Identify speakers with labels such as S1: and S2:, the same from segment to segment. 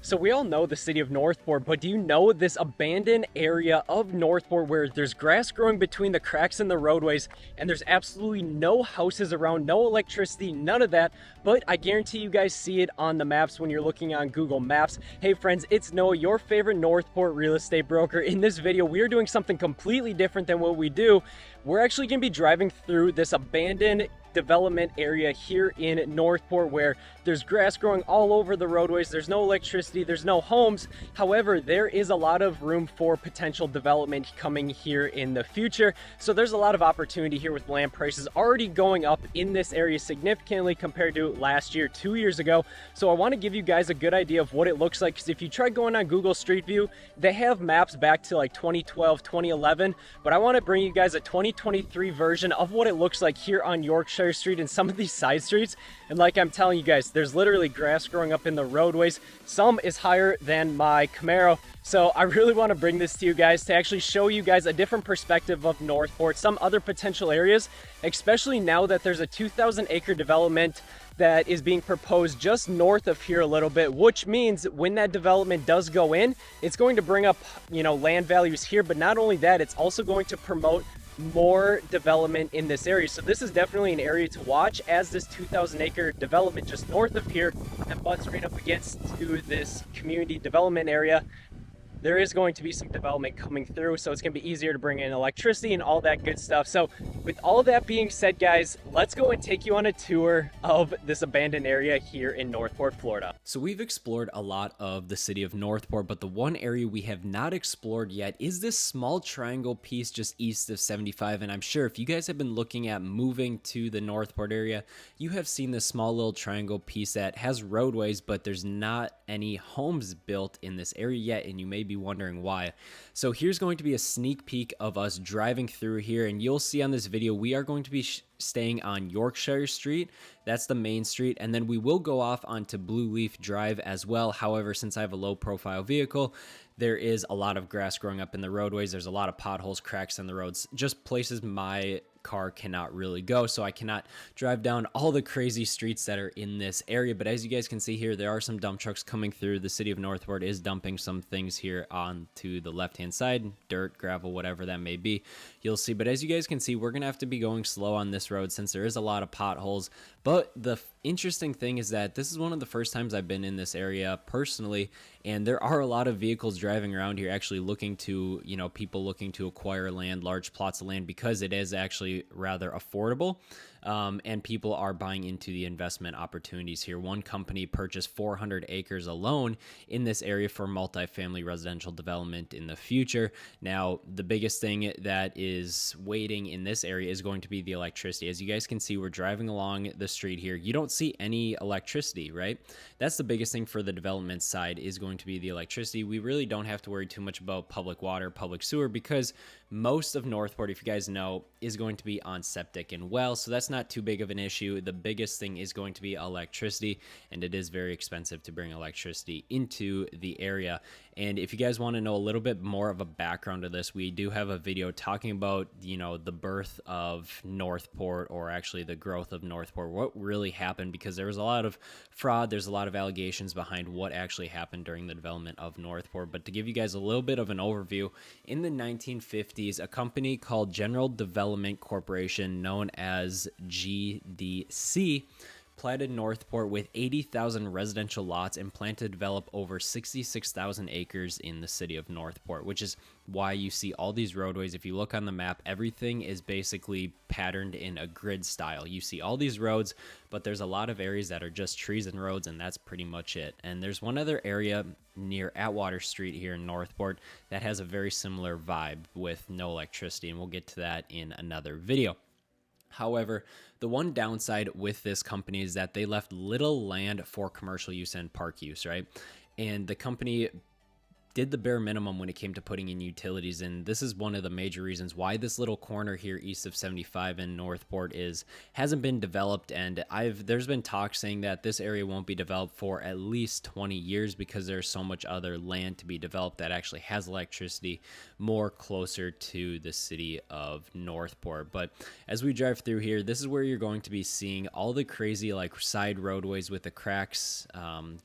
S1: So we all know the city of Northport, but do you know this abandoned area of Northport where there's grass growing between the cracks in the roadways and there's absolutely no houses around, no electricity, none of that, but I guarantee you guys see it on the maps when you're looking on Google Maps. Hey friends, it's Noah, your favorite Northport real estate broker. In this video, we are doing something completely different than what we do. We're actually going to be driving through this abandoned development area here in Northport where there's grass growing all over the roadways, there's no electricity, there's no homes. However, there is a lot of room for potential development coming here in the future. So there's a lot of opportunity here with land prices already going up in this area significantly compared to last year, 2 years ago. So I want to give you guys a good idea of what it looks like, because if you try going on Google Street View, they have maps back to like 2012, 2011, but I want to bring you guys a 2023 version of what it looks like here on Yorkshire Street and some of these side streets. And like I'm telling you guys, there's literally grass growing up in the roadways. Some is higher than my Camaro. So I really want to bring this to you guys to actually show you guys a different perspective of Northport, some other potential areas, especially now that there's a 2,000 acre development that is being proposed just north of here a little bit, which means when that development does go in, it's going to bring up, land values here. But not only that, it's also going to promote more development in this area. So this is definitely an area to watch, as this 2,000 acre development just north of here that butts right up against to this community development area. There is going to be some development coming through, so it's going to be easier to bring in electricity and all that good stuff. So with all that being said, guys, let's go and take you on a tour of this abandoned area here in Northport, Florida.
S2: So we've explored a lot of the city of Northport, but the one area we have not explored yet is this small triangle piece just east of 75. And I'm sure if you guys have been looking at moving to the Northport area, you have seen this small little triangle piece that has roadways, but there's not any homes built in this area yet, and you may be wondering why. So here's going to be a sneak peek of us driving through here, and you'll see on this video we are going to be staying on Yorkshire Street. That's the main street, and then we will go off onto Blue Leaf Drive as well. However, since I have a low profile vehicle, there is a lot of grass growing up in the roadways. There's a lot of potholes, cracks in the roads, just places my car cannot really go, so I cannot drive down all the crazy streets that are in this area. But as you guys can see here, there are some dump trucks coming through. The city of Northport is dumping some things here onto the left hand side, dirt, gravel, whatever that may be, you'll see. But as you guys can see, we're gonna have to be going slow on this road since there is a lot of potholes. But the interesting thing is that this is one of the first times I've been in this area personally, and there are a lot of vehicles driving around here actually looking to, people looking to acquire land, large plots of land, because it is actually rather affordable. And people are buying into the investment opportunities here. One company purchased 400 acres alone in this area for multifamily residential development in the future. Now, the biggest thing that is waiting in this area is going to be the electricity. As you guys can see, we're driving along the street here. You don't see any electricity, right? That's the biggest thing for the development side, is going to be the electricity. We really don't have to worry too much about public water, public sewer, because most of Northport, if you guys know, is going to be on septic and well, so that's not too big of an issue. The biggest thing is going to be electricity, and it is very expensive to bring electricity into the area. And if you guys want to know a little bit more of a background of this, we do have a video talking about, the birth of Northport, or actually the growth of Northport, what really happened, because there was a lot of fraud, there's a lot of allegations behind what actually happened during the development of Northport. But to give you guys a little bit of an overview, in the 1950s, a company called General Development Corporation, known as GDC, platted Northport with 80,000 residential lots and planned to develop over 66,000 acres in the city of Northport, which is why you see all these roadways. If you look on the map, everything is basically patterned in a grid style. You see all these roads, but there's a lot of areas that are just trees and roads, and that's pretty much it. And there's one other area near Atwater Street here in Northport that has a very similar vibe with no electricity, and we'll get to that in another video. However, the one downside with this company is that they left little land for commercial use and park use, right? And the company did the bare minimum when it came to putting in utilities. And this is one of the major reasons why this little corner here east of 75 in Northport hasn't been developed. And there's been talk saying that this area won't be developed for at least 20 years because there's so much other land to be developed that actually has electricity more closer to the city of Northport. But as we drive through here, this is where you're going to be seeing all the crazy like side roadways with the cracks,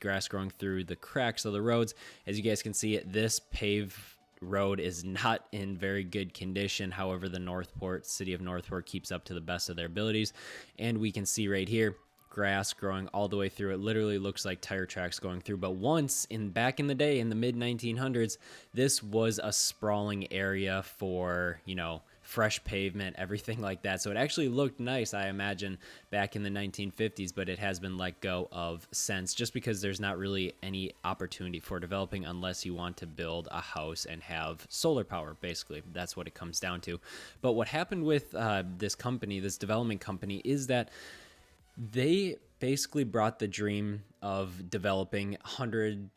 S2: grass growing through the cracks of the roads. As you guys can see, this paved road is not in very good condition. However, the city of Northport keeps up to the best of their abilities. And we can see right here, grass growing all the way through. It literally looks like tire tracks going through. But once back in the day, in the mid 1900s, this was a sprawling area for, fresh pavement, everything like that. So it actually looked nice, I imagine, back in the 1950s, but it has been let go of since, just because there's not really any opportunity for developing unless you want to build a house and have solar power. Basically, that's what it comes down to. But what happened with this development company, is that they basically brought the dream of developing hundreds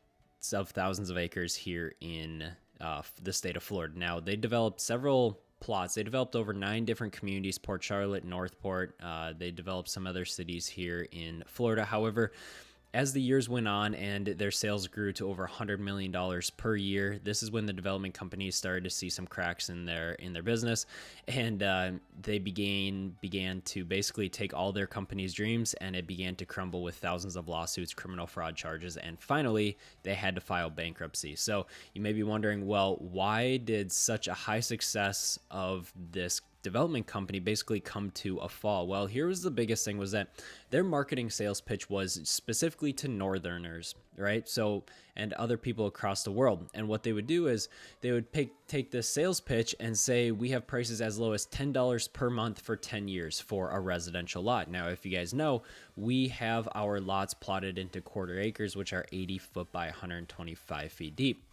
S2: of thousands of acres here in the state of Florida. Now, they developed several plots. They developed over 9 different communities: Port Charlotte, Northport. They developed some other cities here in Florida. However, as the years went on and their sales grew to over $100 million per year, this is when the development companies started to see some cracks in their business, and they began to basically take all their company's dreams, and it began to crumble with thousands of lawsuits, criminal fraud charges, and finally they had to file bankruptcy. So you may be wondering, well, why did such a high success of this development company basically come to a fall? Well, here was the biggest thing, was that their marketing sales pitch was specifically to Northerners, right? So, and other people across the world. And what they would do is they would take this sales pitch and say, we have prices as low as $10 per month for 10 years for a residential lot. Now, if you guys know, we have our lots plotted into quarter acres, which are 80 foot by 125 feet deep.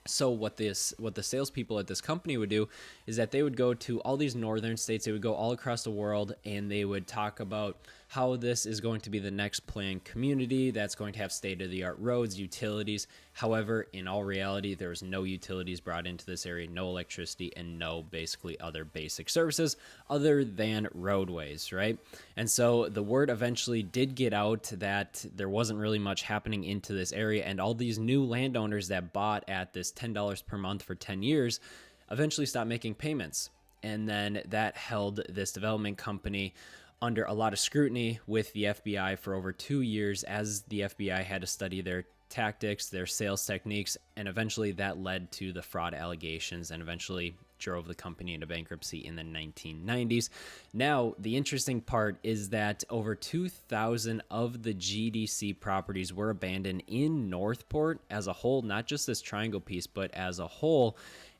S2: So what the salespeople at this company would do is that they would go to all these northern states. They would go all across the world, and they would talk about how this is going to be the next planned community that's going to have state-of-the-art roads, utilities. However, in all reality, there was no utilities brought into this area, no electricity, and no basically other basic services other than roadways, right? And so the word eventually did get out that there wasn't really much happening into this area, and all these new landowners that bought at this $10 per month for 10 years eventually stopped making payments. And then that held this development company under a lot of scrutiny with the FBI for over 2 years, as the FBI had to study their tactics, their sales techniques, and eventually that led to the fraud allegations and eventually drove the company into bankruptcy in the 1990s. Now, the interesting part is that over 2,000 of the GDC properties were abandoned in Northport as a whole, not just this triangle piece, but as a whole.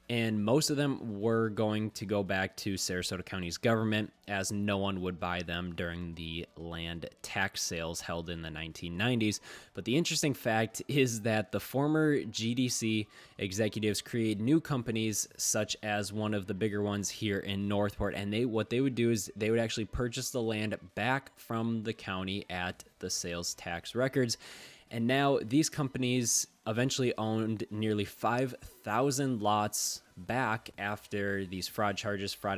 S2: And most of them were going to go back to Sarasota County's government, as no one would buy them during the land tax sales held in the 1990s. But the interesting fact is that the former GDC executives created new companies, such as one of the bigger ones here in Northport. And what they would do is they would actually purchase the land back from the county at the sales tax records. And now these companies eventually owned nearly 5,000 lots back after these fraud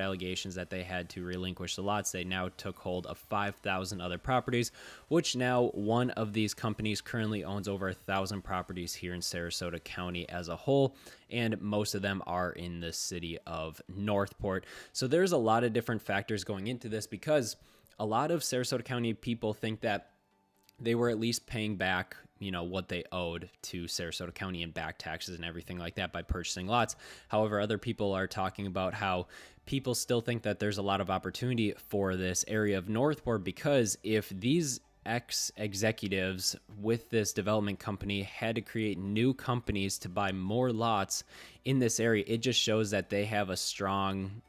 S2: allegations that they had to relinquish the lots. They now took hold of 5,000 other properties, which now one of these companies currently owns over 1,000 properties here in Sarasota County as a whole, and most of them are in the city of Northport. So there's a lot of different factors going into this, because a lot of Sarasota County people think that they were at least paying back, what they owed to Sarasota County in back taxes and everything like that by purchasing lots. However, other people are talking about how people still think that there's a lot of opportunity for this area of Northport, because if these ex-executives with this development company had to create new companies to buy more lots in this area, it just shows that they have a strong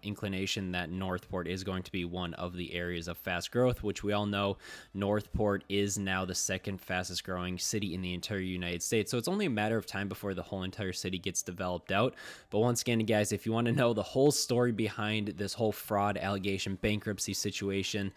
S2: inclination that Northport is going to be one of the areas of fast growth, which we all know Northport is now the second fastest growing city in the entire United States. So it's only a matter of time before the whole entire city gets developed out. But once again, guys, if you want to know the whole story behind this whole fraud allegation bankruptcy situation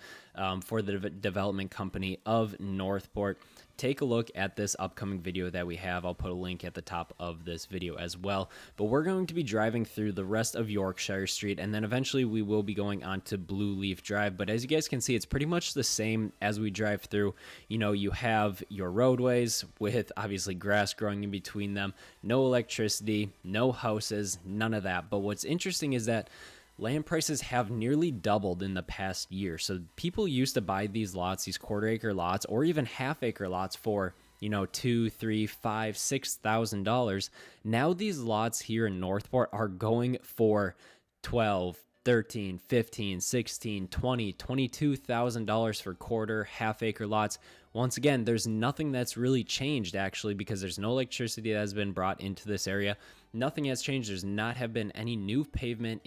S2: for the development company of Northport, take a look at this upcoming video that we have. I'll put a link at the top of this video as well. But we're going to be driving through the rest of Yorkshire Street, and then eventually we will be going on to Blue Leaf Drive. But as you guys can see, it's pretty much the same as we drive through. You know, you have your roadways with obviously grass growing in between them, no electricity, no houses, none of that. But what's interesting is that land prices have nearly doubled in the past year. So people used to buy these lots, these quarter-acre lots, or even half-acre lots for, you know, $2,000, $3,000, $5,000, $6,000. Now these lots here in Northport are going for $12,000, $13,000, $15,000, $16,000, $20,000, $22,000 for quarter, half-acre lots. Once again, there's nothing that's really changed actually, because there's no electricity that has been brought into this area. Nothing has changed. There's not have been any new pavement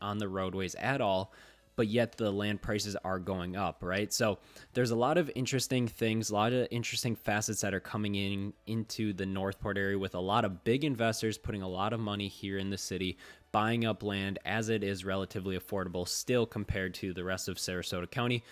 S2: on the roadways at all, but yet the land prices are going up, right? So there's a lot of interesting things, a lot of interesting facets that are coming into the Northport area, with a lot of big investors putting a lot of money here in the city, buying up land as it is relatively affordable still compared to the rest of Sarasota County,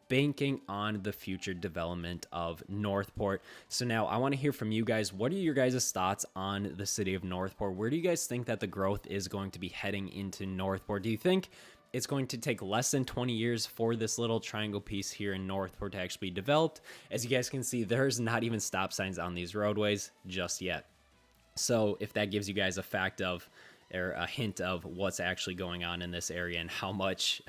S2: banking on the future development of Northport. So now I want to hear from you guys. What are your guys' thoughts on the city of Northport? Where do you guys think that the growth is going to be heading into Northport? Do you think it's going to take less than 20 years for this little triangle piece here in Northport to actually be developed? As you guys can see, there's not even stop signs on these roadways just yet. So if that gives you guys a fact of, or a hint of what's actually going on in this area and how much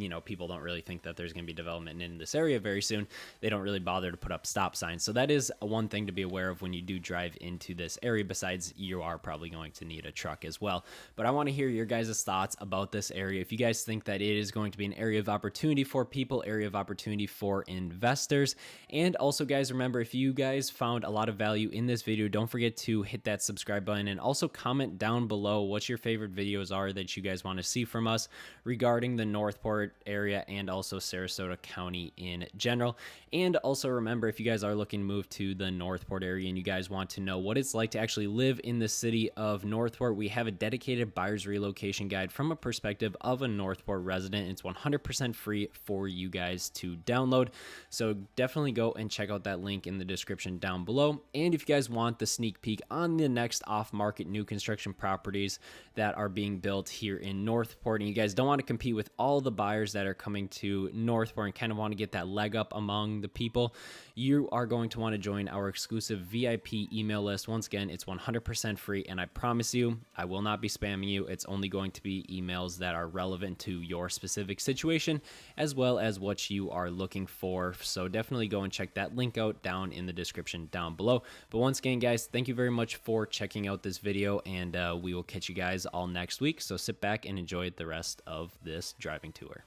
S2: you know, people don't really think that there's going to be development in this area very soon. They don't really bother to put up stop signs. So that is one thing to be aware of when you do drive into this area. Besides, you are probably going to need a truck as well. But I want to hear your guys' thoughts about this area. If you guys think that it is going to be an area of opportunity for people, area of opportunity for investors. And also, guys, remember, if you guys found a lot of value in this video, don't forget to hit that subscribe button, and also comment down below what your favorite videos are that you guys want to see from us regarding the Northport area and also Sarasota County in general. And also remember, if you guys are looking to move to the Northport area and you guys want to know what it's like to actually live in the city of Northport, we have a dedicated buyer's relocation guide from a perspective of a Northport resident. It's 100% free for you guys to download. So definitely go and check out that link in the description down below. And if you guys want the sneak peek on the next off-market new construction properties that are being built here in Northport, and you guys don't want to compete with all the buyers that are coming to Northport and kind of want to get that leg up among the people, you are going to want to join our exclusive VIP email list. Once again, it's 100% free, and I promise you, I will not be spamming you. It's only going to be emails that are relevant to your specific situation as well as what you are looking for. So definitely go and check that link out down in the description down below. But once again, guys, thank you very much for checking out this video, and we will catch you guys all next week. So sit back and enjoy the rest of this driving tour.